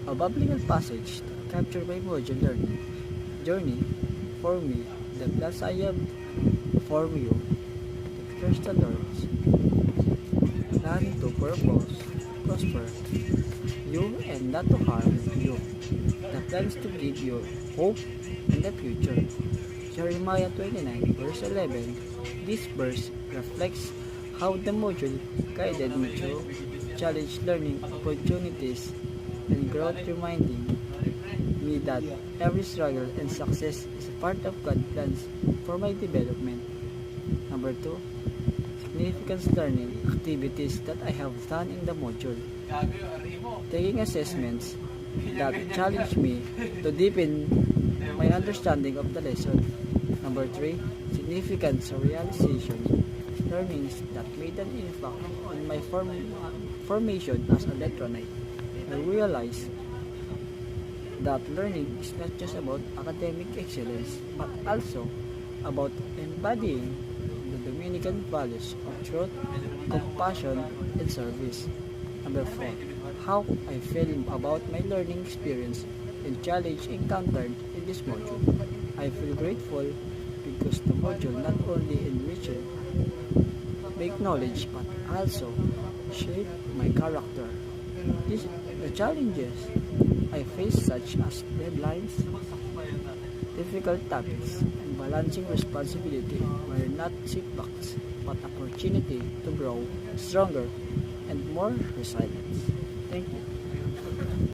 A biblical passage that captured my module learning journey for me, the class I have for you, declares the Lord, plan to purpose, prosper you and not to harm you. The plan is to give you hope in the future. Jeremiah 29 verse 11. This verse reflects how the module guided me through challenge learning opportunities and growth, reminding me that every struggle and success is a part of God's plans for my development. Number 2. Significance learning activities that I have done in the module. Taking assessments that challenge me to deepen my understanding of the lesson. Number 3. Significance realization learnings that made an impact on my formation as a letronite. I realized that learning is not just about academic excellence, but also about embodying the Dominican values of truth, compassion, and service. Number 4. How I feel about my learning experience and challenge encountered in this module. I feel grateful because the module not only enriched my knowledge but also shaped my character. The challenges I faced, such as deadlines, difficult topics, and balancing responsibility, were not setbacks but opportunity to grow stronger and more resilient. Thank you.